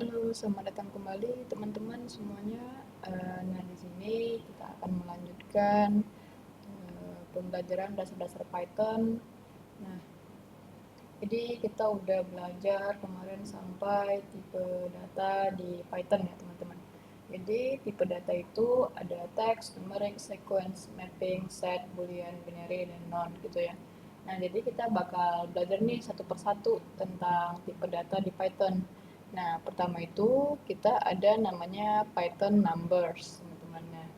Halo, selamat datang kembali teman-teman semuanya. Nah, di sini kita akan melanjutkan pembelajaran dasar-dasar Python. Nah, jadi kita udah belajar kemarin sampai tipe data di Python ya teman-teman. Jadi tipe data itu ada text, numeric, sequence, mapping, set, boolean, binary, dan non gitu ya. Nah, jadi kita bakal belajar nih satu persatu tentang tipe data di Python. Nah, pertama itu kita ada namanya Python numbers, teman-teman. Nah,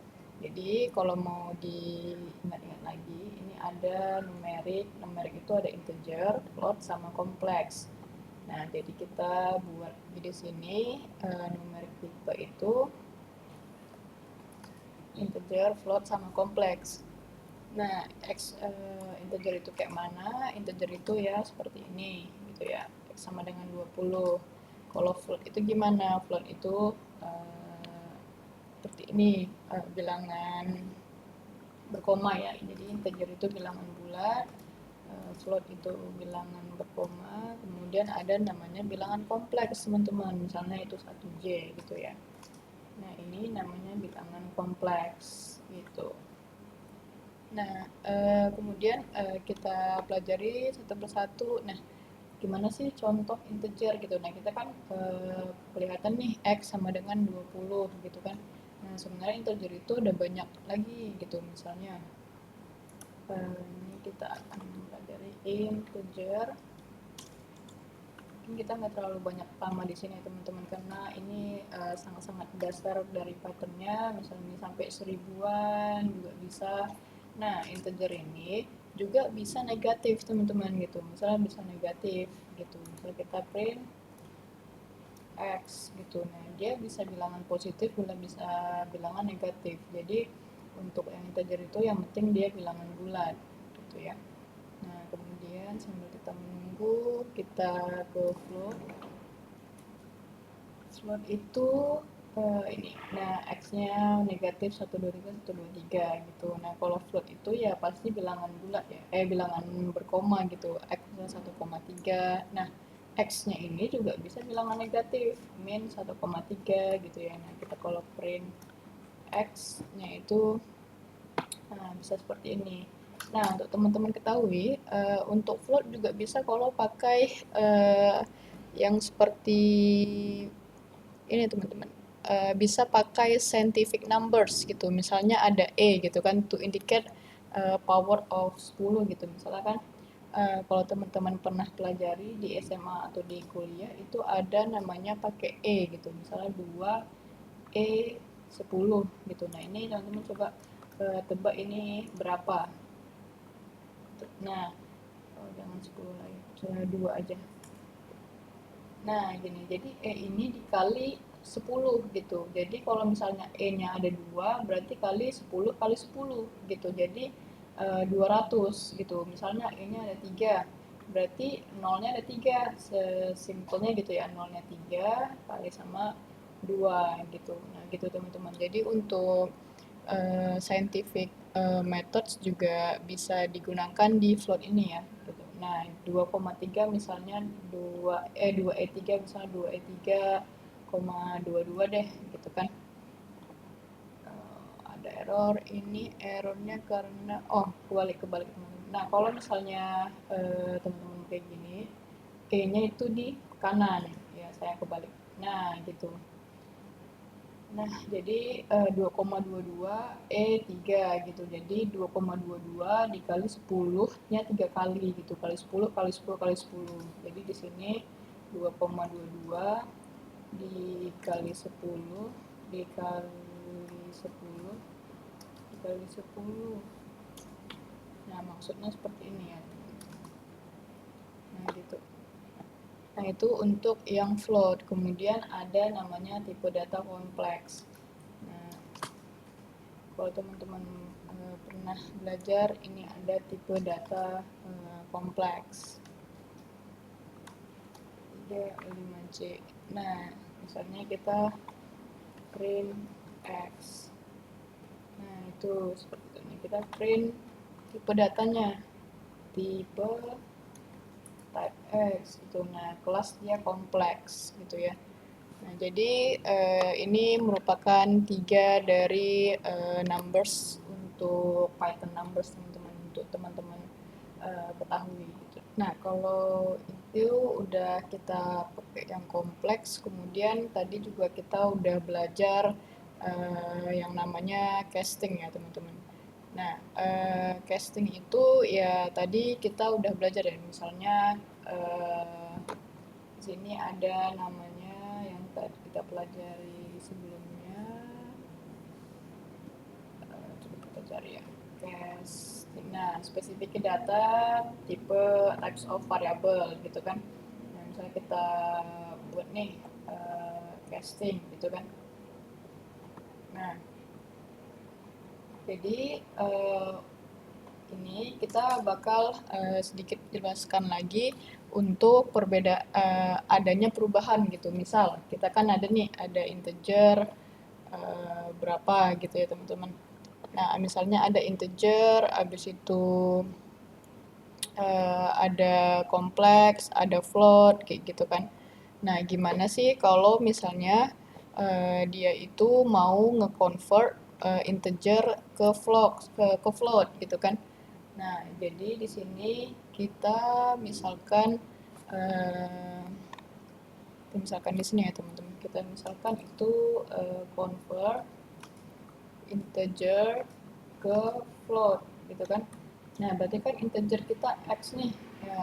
jadi kalau mau diingat-ingat lagi, ini ada numerik. Numerik itu ada integer, float, sama kompleks. Nah, jadi kita buat di sini numerik tipe itu integer, float, sama kompleks. Nah, integer itu kayak mana? Integer itu ya seperti ini gitu ya. X sama dengan 20. Kalau float itu gimana? Float itu seperti ini, bilangan berkoma ya. Jadi integer itu bilangan bulat, float itu bilangan berkoma, kemudian ada namanya bilangan kompleks teman-teman, misalnya itu 1J gitu ya. Nah, ini namanya bilangan kompleks gitu. Nah, kemudian kita pelajari satu persatu. Nah, gimana sih contoh integer gitu. Nah, kita kan kelihatan nih X sama dengan 20 gitu kan. Nah, sebenarnya integer itu udah banyak lagi gitu. Misalnya, ini kita akan pelajari integer. Mungkin kita nggak terlalu banyak lama di sini teman-teman, karena ini sangat-sangat dasar dari patternnya. Misalnya ini sampai 1000-an juga bisa. Nah, integer ini juga bisa negatif teman-teman gitu. Misalnya bisa negatif gitu. Misalnya kita print X gitu. Nah, dia bisa bilangan positif, bisa bilangan negatif. Jadi untuk yang integer itu yang penting dia bilangan bulat gitu ya. Nah, kemudian sambil kita menunggu, kita ke float. Float itu ini. Nah, X-nya negatif 123 gitu. Nah, kalau float itu ya pasti bilangan bulat ya. Bilangan berkoma gitu. X-nya 1,3. Nah, X-nya ini juga bisa bilangan negatif, min 1,3 gitu ya. Nah, kita kalau print X-nya itu bisa seperti ini. Nah, untuk teman-teman ketahui, untuk float juga bisa kalau pakai yang seperti ini teman-teman. Bisa pakai scientific numbers gitu. Misalnya ada E gitu kan, to indicate power of 10 gitu. Misalnya kan, kalau teman-teman pernah pelajari di SMA atau di kuliah itu ada namanya pakai E gitu. Misalnya 2E10 gitu. Nah, ini teman-teman coba tebak ini berapa. Nah, jangan 10 lagi, misalnya 2 aja. Nah, gini, jadi E ini dikali 10 gitu. Jadi kalau misalnya E-nya ada 2, berarti kali 10 kali 10 gitu. Jadi 200 gitu. Misalnya E-nya ada 3, berarti nolnya ada 3. Sesimpelnya gitu ya, nolnya 3 kali sama 2 gitu. Nah, gitu teman-teman. Jadi untuk scientific methods juga bisa digunakan di float ini ya gitu. Nah, 2,3 misalnya 2E3 misalnya 2E3,22 deh gitu kan. Ada error, ini errornya karena kebalik. Nah, kalau misalnya teman-teman kayak gini, E-nya itu di kanan ya, saya kebalik. Nah, gitu. Nah, jadi 2,22 E3 gitu. Jadi 2,22 dikali 10-nya 3 kali gitu. Kali 10 kali 10 kali 10. Jadi di sini 2,22 dikali 10 dikali 10 dikali 10. Nah, maksudnya seperti ini ya. Nah, gitu. Nah, itu untuk yang float. Kemudian ada namanya tipe data kompleks. Nah, kalau teman-teman pernah belajar, ini ada tipe data kompleks 3, 5C. Nah, misalnya kita print X. Nah, itu seperti ini. Kita print tipe datanya, tipe type X gitu. Nah, kelas dia kompleks gitu ya. Nah, jadi ini merupakan 3 dari numbers untuk Python numbers teman-teman, untuk teman-teman ketahui gitu. Nah, kalau itu udah kita pakai yang kompleks, kemudian tadi juga kita udah belajar yang namanya casting ya teman-teman. Nah, casting itu ya tadi kita udah belajar ya, misalnya di sini ada namanya yang tadi kita pelajari sebelumnya. Coba kita cari ya. Casting. Nah, spesifik data, tipe, types of variable gitu kan. Nah, misalnya kita buat nih casting gitu kan. Nah, jadi ini kita bakal sedikit jelaskan lagi untuk adanya perubahan gitu. Misal kita kan ada nih, ada integer berapa gitu ya teman-teman. Nah, misalnya ada integer, habis itu ada kompleks, ada float kayak gitu kan. Nah, gimana sih kalau misalnya dia itu mau nge-convert integer ke float gitu kan. Nah, jadi di sini kita misalkan misalkan di sini ya teman-teman, kita misalkan itu convert integer ke float gitu kan. Nah, berarti kan integer kita x nih. Ya,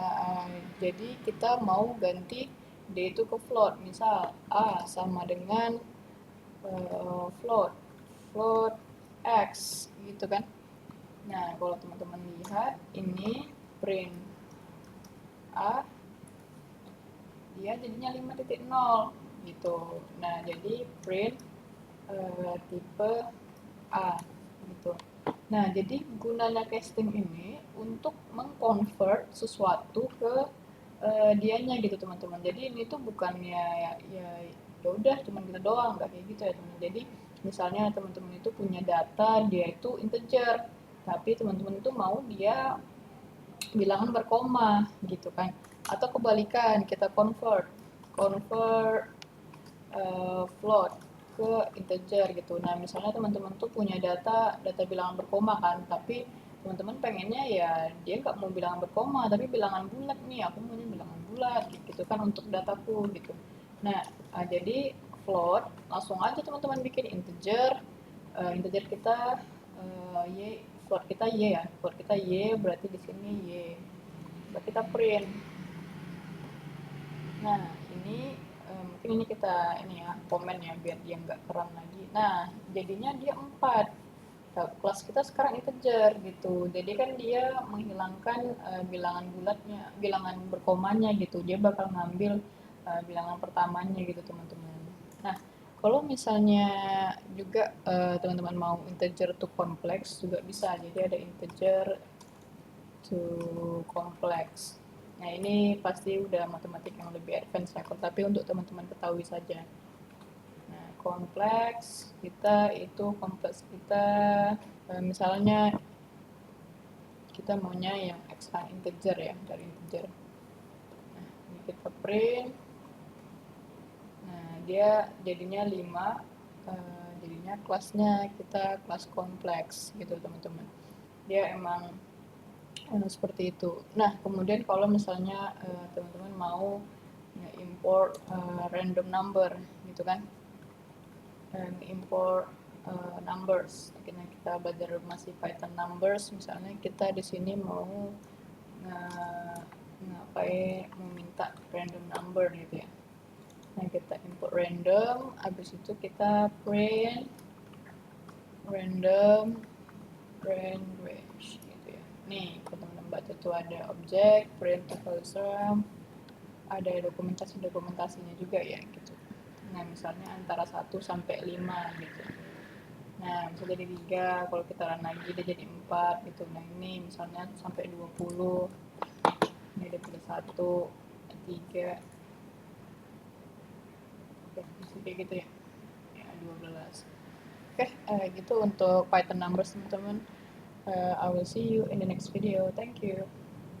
jadi kita mau ganti d itu ke float. Misal a sama dengan float float x gitu kan. Nah, kalau teman-teman lihat ini print a, dia jadinya 5.0 gitu. Nah, jadi print tipe a gitu. Nah, jadi gunanya casting ini untuk mengconvert sesuatu ke dianya gitu teman-teman. Jadi ini tuh bukannya ya udah cuman kita doang, nggak kayak gitu ya teman. Jadi misalnya teman-teman itu punya data dia itu integer, tapi teman-teman itu mau dia bilangan berkoma gitu kan. Atau kebalikan, kita convert convert float ke integer gitu. Nah, misalnya teman-teman tuh punya data bilangan berkoma kan, tapi teman-teman pengennya ya dia nggak mau bilangan berkoma, tapi bilangan bulat nih, aku maunya bilangan bulat gitu kan untuk dataku gitu. Nah, jadi float langsung aja teman-teman bikin integer, integer kita y, float kita y ya, float kita y berarti di sini y, berarti kita print. Nah, ini mungkin ini kita ini ya komen ya biar dia nggak keren lagi. Nah, jadinya dia 4. Nah, kelas kita sekarang integer gitu. Jadi kan dia menghilangkan bilangan bulatnya, bilangan berkomanya gitu. Dia bakal ngambil bilangan pertamanya gitu, teman-teman. Nah, kalau misalnya juga teman-teman mau integer to complex juga bisa. Jadi ada integer to complex. Nah, ini pasti udah matematik yang lebih advance ya, tapi untuk teman-teman ketahui saja. Nah, kompleks kita misalnya kita maunya yang x integer ya, dari integer. Nah, ini kita print. Nah, dia jadinya 5, jadinya kelasnya kita kelas kompleks gitu teman-teman. Dia emang seperti itu. Nah, kemudian kalau misalnya teman-teman mau import random number gitu kan, import numbers. Akhirnya kita belajar masih Python numbers. Misalnya kita di sini mau ngapain meminta random number gitu ya. Nah, kita import random, habis itu kita print random range gitu ya. Nih, teman-teman baca tuh ada objek, print to ada dokumentasinya juga ya gitu. Nah, misalnya antara 1 sampai 5 gitu. Nah, bisa jadi 3, kalau kita run lagi dia jadi 4 gitu. Nah, ini misalnya sampai 20. Ini ada pilih 1, 3. Oke, kayak gitu ya. Ya, 12. Oke, gitu untuk Python numbers teman-teman. I will see you in the next video. Thank you.